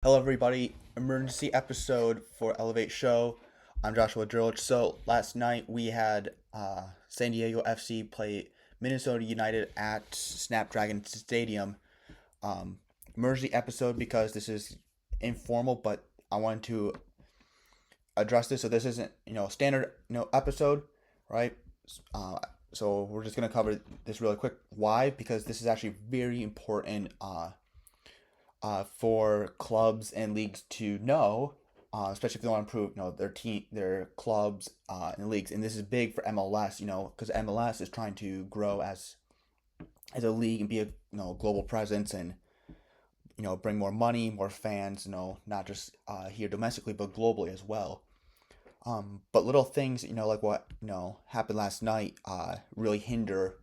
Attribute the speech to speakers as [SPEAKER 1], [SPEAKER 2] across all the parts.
[SPEAKER 1] Hello, everybody. Emergency episode for Elevate Show. I'm Joshua Drillich. So last night we had San Diego FC play Minnesota United at Snapdragon Stadium. Emergency episode because this is informal, but I wanted to address this. So this isn't a standard episode, right? Uh, so we're just gonna cover this really quick. Why? Because this is actually very important. For clubs and leagues to know, especially if they want to improve, their team, their clubs, and leagues. And this is big for MLS, because MLS is trying to grow as a league and be a global presence and bring more money, more fans, not just here domestically but globally as well. But little things, like what happened last night, really hinder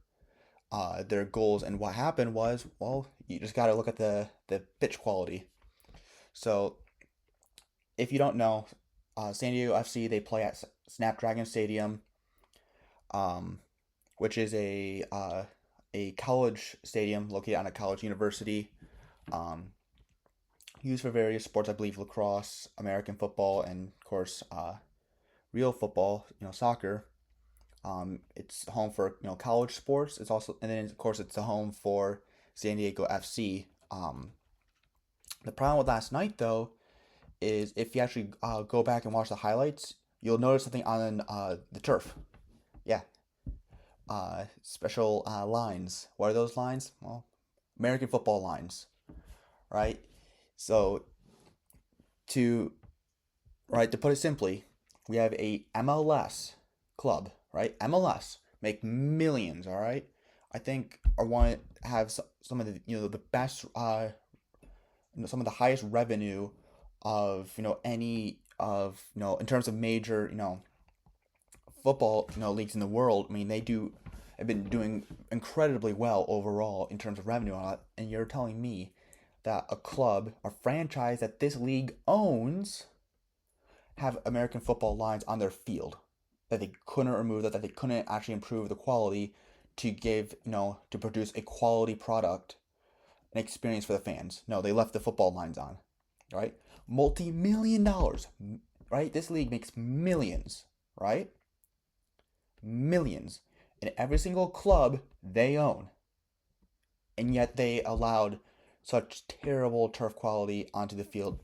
[SPEAKER 1] their goals. And what happened was, well, you just got to look at the pitch quality. So if you don't know, San Diego FC, they play at Snapdragon Stadium, um, which is a college stadium located on a college university, um, used for various sports. I believe lacrosse, American football, and of course real football. Soccer. It's home for college sports. It's also, and then of course it's the home for San Diego FC. The problem with last night though is if you actually go back and watch the highlights, you'll notice something on the turf. Yeah, special lines. What are those lines? Well, American football lines, right? So to to put it simply, we have a MLS club, right? MLS make millions, all right? I think I want to have some of the the best some of the highest revenue of any of in terms of major football leagues in the world. I mean, they do have been doing incredibly well overall in terms of revenue on it. And you're telling me that a club, a franchise that this league owns, have American football lines on their field that they couldn't remove, that they couldn't actually improve the quality to give to produce a quality product, an experience for the fans. No, they left the football lines on, right? Multi-million dollars, right? This league makes millions, right? Millions in every single club they own. And yet they allowed such terrible turf quality onto the field,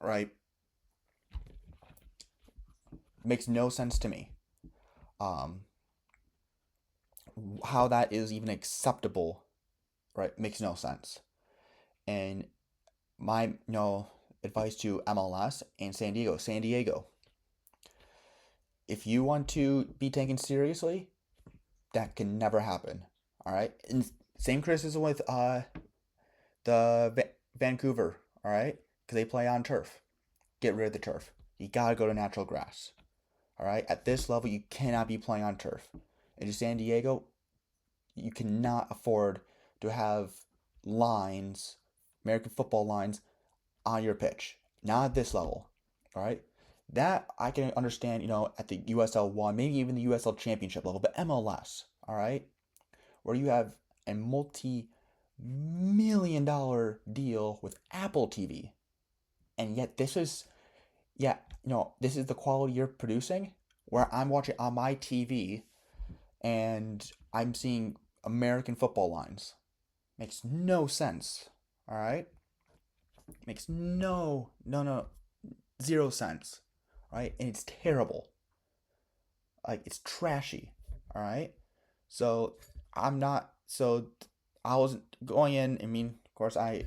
[SPEAKER 1] right? Makes no sense to me. Um, how that is even acceptable, right? Makes no sense. And my advice to MLS and San Diego, if you want to be taken seriously, that can never happen. All right. And same criticism with Vancouver. All right, because they play on turf. Get rid of the turf. You gotta go to natural grass. All right. At this level, you cannot be playing on turf. And in San Diego, you cannot afford to have lines, American football lines, on your pitch. Not at this level. All right. That I can understand, at the USL 1, maybe even the USL Championship level, but MLS, all right, where you have a multi-million-dollar deal with Apple TV, and yet this is, yeah, this is the quality you're producing, where I'm watching on my TV and I'm seeing American football lines. Makes no sense, all right? Makes no, zero sense, right? And it's terrible. Like it's trashy, all right? So I'm not. So I was going in. I mean, of course, I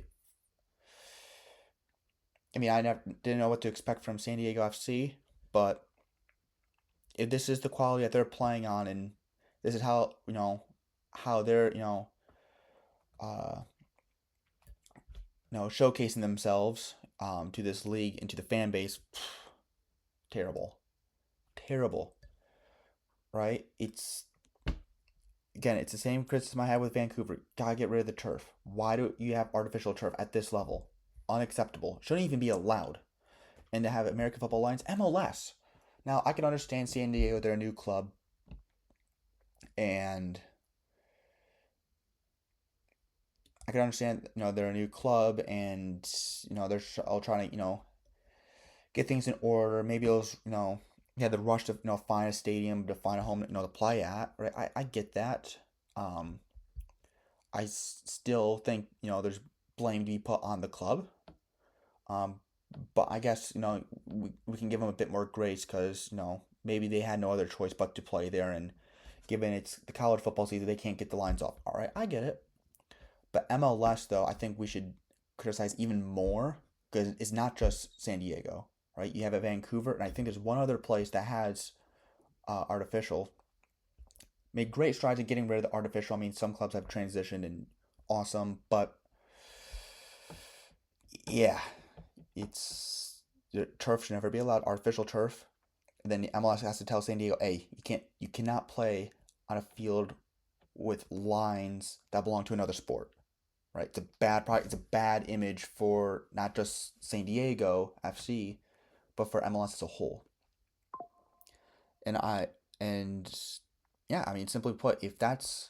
[SPEAKER 1] never didn't know what to expect from San Diego FC, but if this is the quality that they're playing on, and this is how how they're uh showcasing themselves to this league and to the fan base, terrible, terrible, right? It's again, it's the same criticism I had with Vancouver. Gotta get rid of the turf. Why do you have artificial turf at this level? Unacceptable. Shouldn't even be allowed. And to have American Football Alliance, MLS. Now I can understand San Diego; they're a new club, and I can understand, they're a new club and, they're all trying to, get things in order. Maybe it was, you had the rush to, find a stadium, to find a home, to play at, right? I get that. Um, still think, there's blame to be put on the club. Um, but I guess, we can give them a bit more grace because, maybe they had no other choice but to play there. And given it's the college football season, they can't get the lines off. All right, I get it. But MLS, though, I think we should criticize even more because it's not just San Diego, right? You have a Vancouver, and I think there's one other place that has artificial. Made great strides in getting rid of the artificial. I mean, some clubs have transitioned and awesome, but yeah, it's the turf should never be allowed. Artificial turf. And then the MLS has to tell San Diego, hey, you cannot play on a field with lines that belong to another sport. Right? It's a bad product. It's a bad image for not just San Diego FC, but for MLS as a whole. And and yeah, I mean, simply put, if that's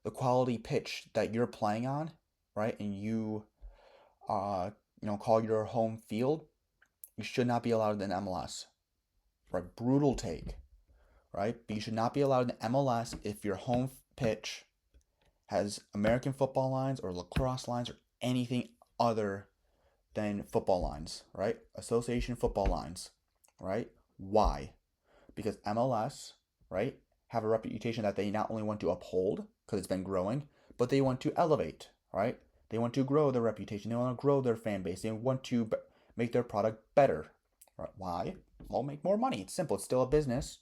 [SPEAKER 1] the quality pitch that you're playing on, right, and uh call your home field, you should not be allowed in MLS. Right? Brutal take, right? But you should not be allowed in MLS if your home pitch has American football lines or lacrosse lines or anything other than football lines, right? Association football lines, right? Why? Because MLS, right, have a reputation that they not only want to uphold because it's been growing, but they want to elevate, right? They want to grow their reputation. They want to grow their fan base. They want to make their product better. Right? Why? Well, make more money. It's simple. It's still a business,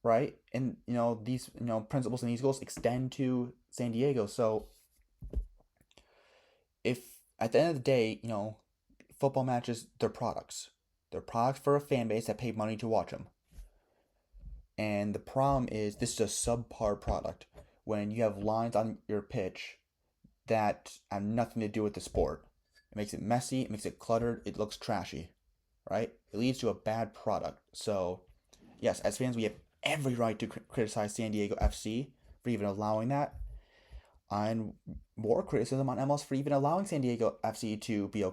[SPEAKER 1] right? And these principles and these goals extend to San Diego. So if at the end of the day, football matches, they're products. They're products for a fan base that paid money to watch them. And the problem is this is a subpar product when you have lines on your pitch that have nothing to do with the sport. It makes it messy, it makes it cluttered, it looks trashy, right? It leads to a bad product. So, yes, as fans, we have every right to criticize San Diego FC for even allowing that, and more criticism on MLS for even allowing San Diego FC to be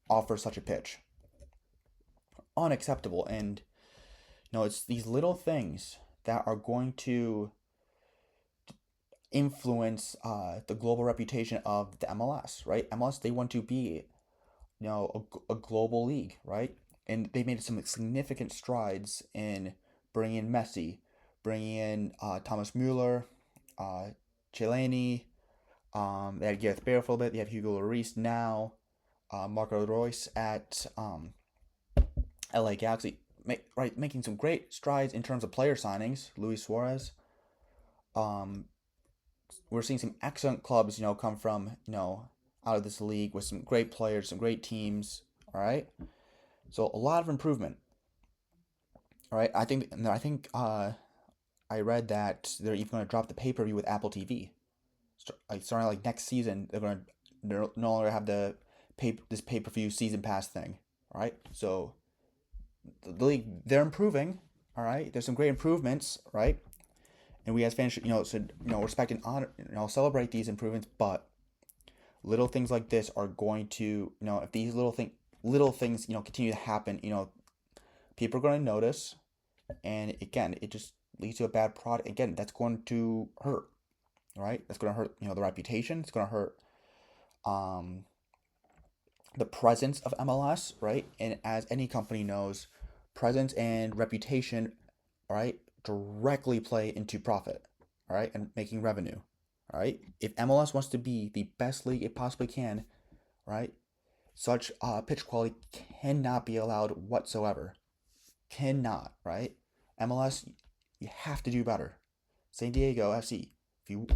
[SPEAKER 1] offer such a pitch. Unacceptable, and it's these little things that are going to influence the global reputation of the MLS, right? MLS, they want to be, a global league, right? And they made some significant strides in bringing in Messi, bringing in Thomas Mueller, Chelani. They had Gareth Bale for a bit. They have Hugo Lloris now. Marco Reus at LA Galaxy, making some great strides in terms of player signings. Luis Suarez. We're seeing some excellent clubs, come from, out of this league with some great players, some great teams. All right, so a lot of improvement. All right, I read that they're even going to drop the pay per view with Apple TV. Starting like next season, they're no longer have this pay per view season pass thing. All right, so the league, they're improving. All right, there's some great improvements. Right, and we as fans should, should respect and honor, celebrate these improvements. But little things like this are going to, if these little things, continue to happen, people are going to notice, and again, it just leads to a bad product. Again, that's going to hurt, right? That's going to hurt, the reputation. It's going to hurt, the presence of MLS, right? And as any company knows, presence and reputation, right, directly play into profit, all right, and making revenue, all right. If MLS wants to be the best league it possibly can, right, such pitch quality cannot be allowed whatsoever. Cannot, right? MLS, you have to do better. San Diego FC, if you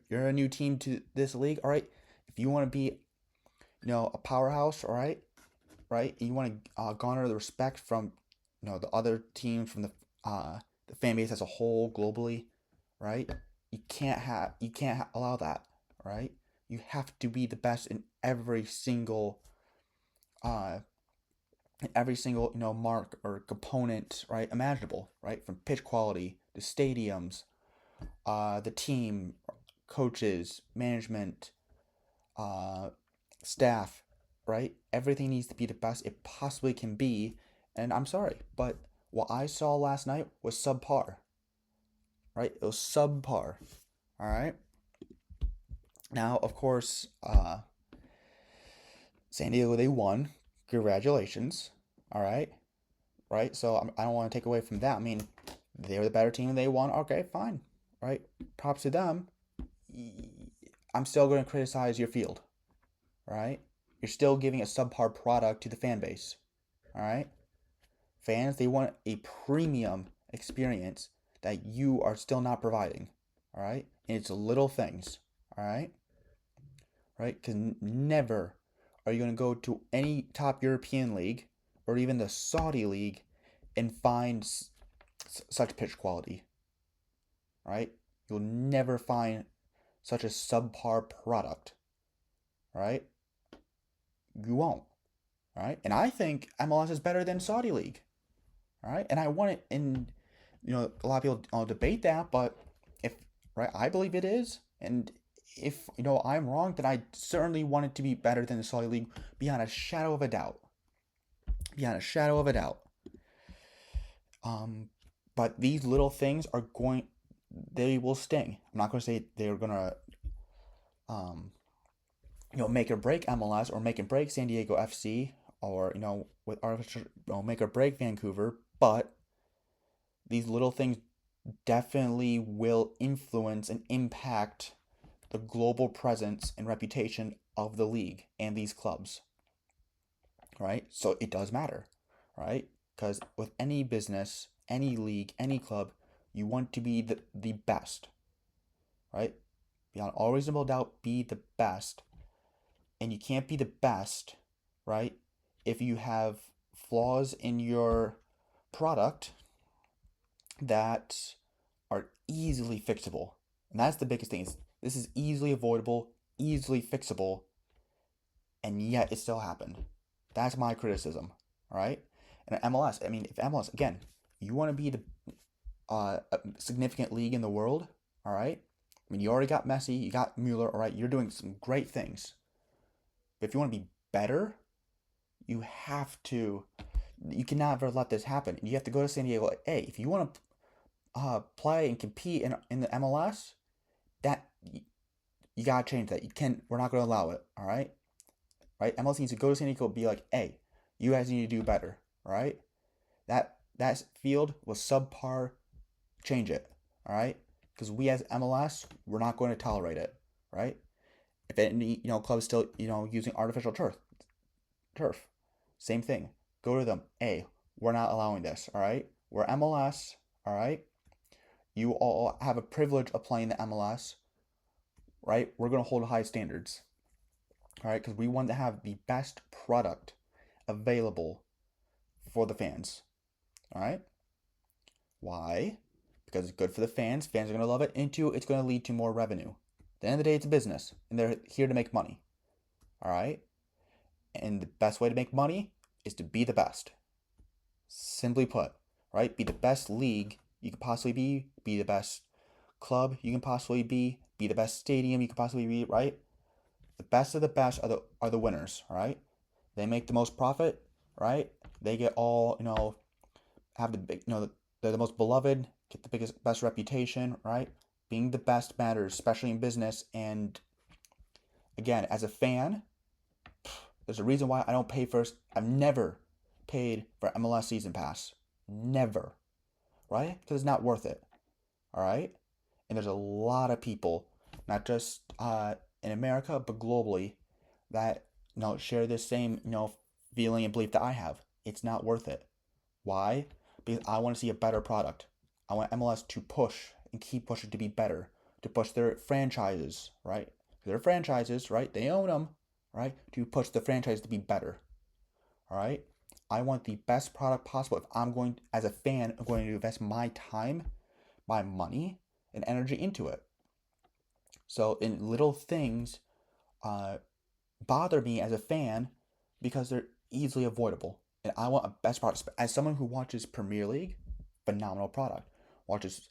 [SPEAKER 1] you're a new team to this league, all right. If you want to be, a powerhouse, all right, you want to garner the respect from, the other teams, from the fan base as a whole globally, right? You can't allow that, right? You have to be the best in uh every single mark or component, right, imaginable, right, from pitch quality, the stadiums, the team, coaches, management, uh, staff, right? Everything needs to be the best it possibly can be. And I'm sorry, but what I saw last night was subpar, right? It was subpar. All right. Now, of course, San Diego, they won. Congratulations. All right. Right. So I don't want to take away from that. I mean, they were the better team and they won. Okay, fine. Right. Props to them. I'm still going to criticize your field. Right. You're still giving a subpar product to the fan base. All right. Fans, they want a premium experience that you are still not providing. All right. And it's little things. All right. Right. Because never are you going to go to any top European league or even the Saudi league and find such pitch quality. Right. You'll never find such a subpar product. Right. You won't. Right. And I think MLS is better than Saudi league. All right, and I want it in, a lot of people debate that, but if, right, I believe it is, and if, I'm wrong, then I certainly want it to be better than the Saudi League, beyond a shadow of a doubt. Beyond a shadow of a doubt. But these little things they will sting. I'm not going to say they're going to, make or break MLS or make or break San Diego FC or, with artificial, make or break Vancouver, but these little things definitely will influence and impact the global presence and reputation of the league and these clubs. Right? So it does matter, right? Because with any business, any league, any club, you want to be the best, right? Beyond all reasonable doubt, be the best. And you can't be the best, right, if you have flaws in your product that are easily fixable. And that's the biggest thing. This is easily avoidable, easily fixable, and yet it still happened. That's my criticism, all right? And MLS, I mean, if MLS, again, you want to be the a significant league in the world, all right? I mean, you already got Messi, you got Mueller, all right? You're doing some great things. But if you want to be better, you cannot ever let this happen. You have to go to San Diego. Like, hey, if you want to play and compete in the MLS, that you gotta change that. We're not gonna allow it. All right, right. MLS needs to go to San Diego and be like, hey, you guys need to do better. All right, that field was subpar. Change it. All right, because we as MLS, we're not going to tolerate it. Right. If any club is still using artificial turf, same thing. Go to them. Hey, we're not allowing this. All right, we're MLS. All right, you all have a privilege of playing the MLS. Right, we're gonna hold high standards. All right, because we want to have the best product available for the fans. All right, why? Because it's good for the fans. Fans are gonna love it. And two, it's gonna lead to more revenue. At the end of the day, it's a business, and they're here to make money. All right? And the best way to make money is to be the best. Simply put, right? Be the best league you could possibly be the best club you can possibly be the best stadium you could possibly be, right? The best of the best are the winners, right? They make the most profit, right? They get all, have the big, they're the most beloved, get the best reputation, right? Being the best matters, especially in business. And again, as a fan, there's a reason why I don't pay first. I've never paid for MLS season pass. Never. Right? Because it's not worth it. All right? And there's a lot of people, not just in America, but globally, that share this same feeling and belief that I have. It's not worth it. Why? Because I want to see a better product. I want MLS to push and keep pushing to be better, to push their franchises, right? Their franchises, right? They own them, right? To push the franchise to be better, all right? I want the best product possible. If I'm going, as a fan, I'm going to invest my time, my money, and energy into it. So, in little things bother me as a fan because they're easily avoidable. And I want a best product. As someone who watches Premier League, phenomenal product. Watches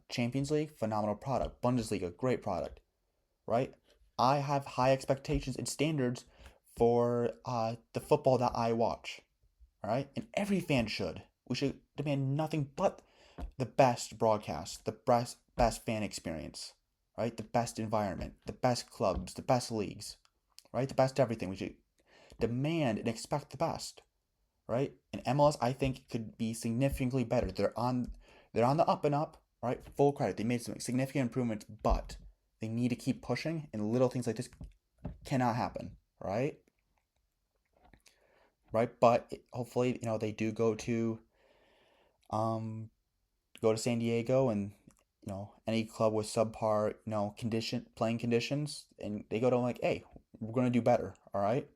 [SPEAKER 1] Champions League, phenomenal product. Bundesliga, great product. right? I have high expectations and standards for the football that I watch, all right? And every fan should. We should demand nothing but the best broadcast, the best fan experience, right? The best environment, the best clubs, the best leagues, right? The best everything. We should demand and expect the best, right? And MLS, I think, could be significantly better. They're on the up and up, right? Full credit. They made some significant improvements, but they need to keep pushing, and little things like this cannot happen, right? Right, but hopefully, they do um go to San Diego, and any club with subpar playing conditions, and they go to them like, hey, we're gonna do better, all right?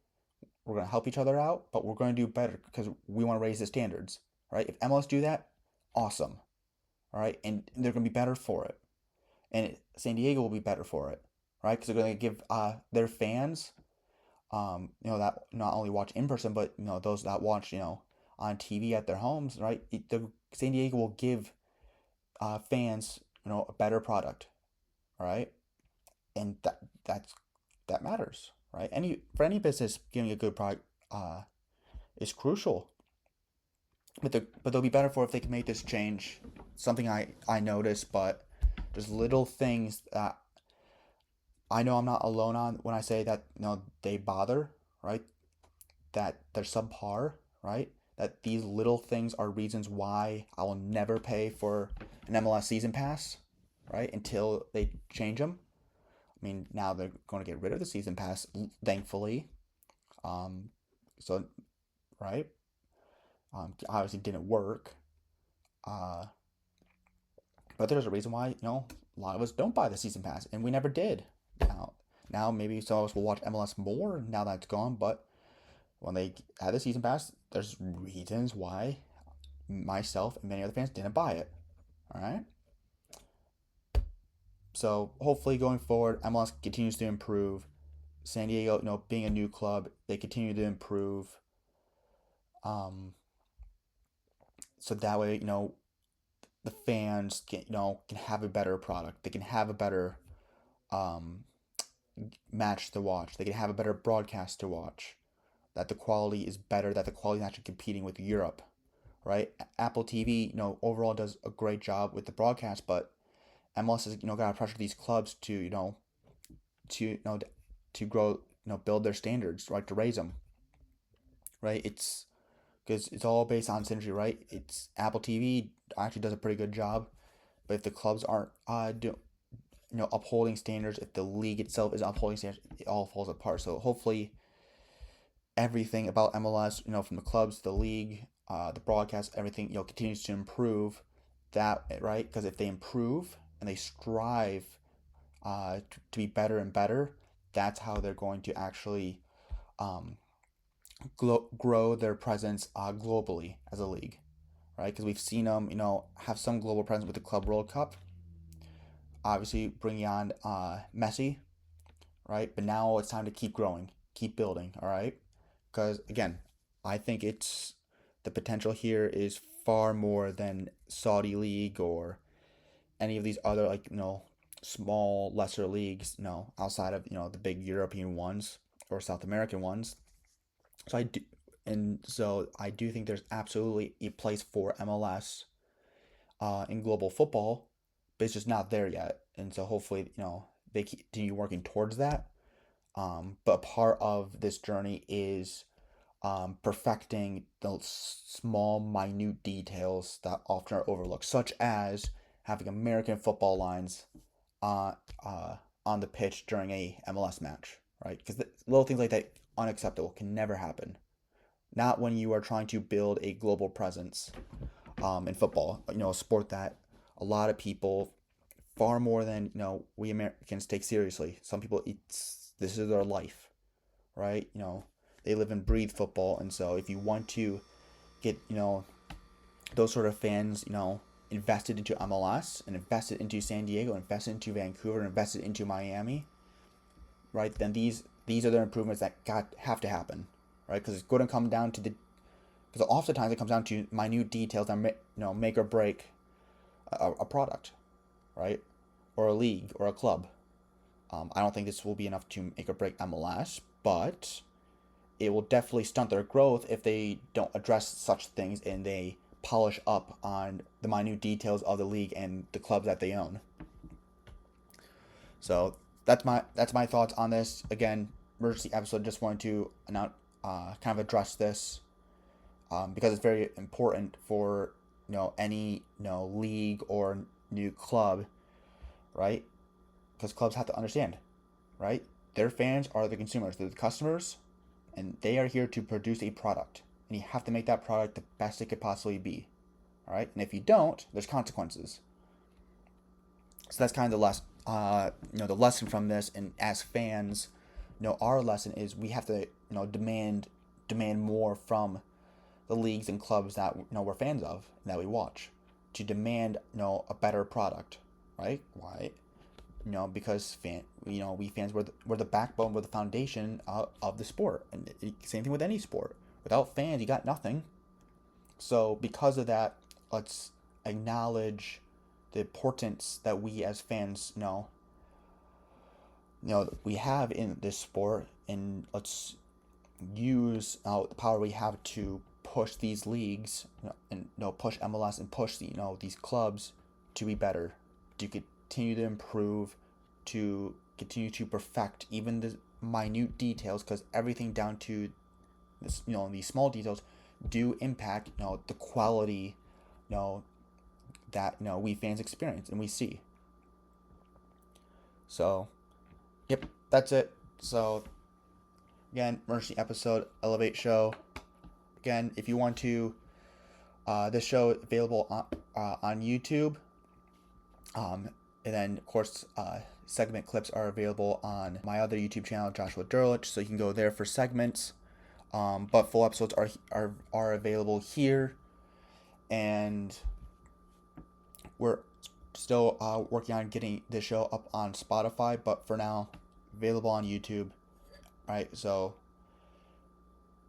[SPEAKER 1] We're gonna help each other out, but we're gonna do better because we want to raise the standards, right? If MLS do that, awesome, all right, and they're gonna be better for it, and San Diego will be better for it, right? Because they're gonna give their fans, that not only watch in person, but those that watch, on TV at their homes, right? The San Diego will give fans, a better product, right? And that matters, right? For any business, giving a good product is crucial. But they'll be better for if they can make this change. Something I noticed, but there's little things that I know I'm not alone on when I say that they bother, right? That they're subpar, right? That these little things are reasons why I will never pay for an MLS season pass, right? Until they change them. I mean, now they're going to get rid of the season pass, thankfully. Um, so, right? Obviously didn't work. Uh, but there's a reason why, a lot of us don't buy the season pass, and we never did. Now maybe some of us will watch MLS more now that it's gone, but when they had the season pass, there's reasons why myself and many other fans didn't buy it. All right. So hopefully going forward, MLS continues to improve. San Diego, being a new club, they continue to improve. So that way, the fans can have a better product. They can have a better um, match to watch. They can have a better broadcast to watch. That the quality is better. That the quality is actually competing with Europe, right? Apple TV, overall does a great job with the broadcast, but MLS has got to pressure these clubs to to grow, build their standards, right, to raise them, right? It's because it's all based on synergy, right? It's Apple TV actually does a pretty good job, but if the clubs aren't upholding standards, if the league itself is upholding standards, it all falls apart. So hopefully everything about MLS, from the clubs, the league, the broadcast, everything, continues to improve. That right, because if they improve and they strive to be better and better, that's how they're going to actually um, grow their presence globally as a league, right? Because we've seen them, have some global presence with the Club World Cup. Obviously, bringing on Messi, right? But now it's time to keep growing, keep building, all right? Because again, I think it's the potential here is far more than Saudi League or any of these other small lesser leagues, outside of the big European ones or South American ones. So I do, and so I do think there's absolutely a place for MLS in global football, but it's just not there yet. And so hopefully, they continue working towards that. But part of this journey is perfecting the small, minute details that often are overlooked, such as having American football lines uh, on the pitch during a MLS match, right? Because little things like that unacceptable can never happen. Not when you are trying to build a global presence in football, a sport that a lot of people, far more than we Americans, take seriously. Some people, this is their life, right? They live and breathe football, and so if you want to get those sort of fans invested into MLS and invested into San Diego, invested into Vancouver, invested into Miami, right? Then these are the improvements that have to happen, right? Because it's going to come down to because oftentimes it comes down to minute details that make or break a product, right? Or a league or a club. I don't think this will be enough to make or break MLS, but it will definitely stunt their growth if they don't address such things and they polish up on the minute details of the league and the clubs that they own. So that's my thoughts on this. Again, emergency episode. Just wanted to announce, kind of address this, because it's very important for any league or new club, right? Because clubs have to understand, right? Their fans are the consumers, they're the customers, and they are here to produce a product, and you have to make that product the best it could possibly be, all right? And if you don't, there's consequences. So that's kind of the lesson from this. And as fans, our lesson is we have to demand more from the leagues and clubs that we're fans of and that we watch, to demand a better product, right? Why? Because we fans we're the backbone, we're the foundation of the sport, and same thing with any sport. Without fans, you got nothing. So because of that, let's acknowledge the importance that we as fans we have in this sport, and let's use the power we have to push these leagues, and push MLS and push these clubs to be better, to continue to improve, to continue to perfect even the minute details, because everything down to this, these small details do impact the quality that we fans experience and we see. So yep, that's it. So again, emergency episode, Elevate show. Again, if you want to, this show is available on YouTube. And then, of course, segment clips are available on my other YouTube channel, Joshua Durlich, so you can go there for segments. But full episodes are available here. And we're still working on getting this show up on Spotify, but for now, available on YouTube. All right, so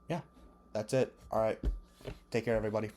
[SPEAKER 1] yeah, that's it. All right, take care, everybody.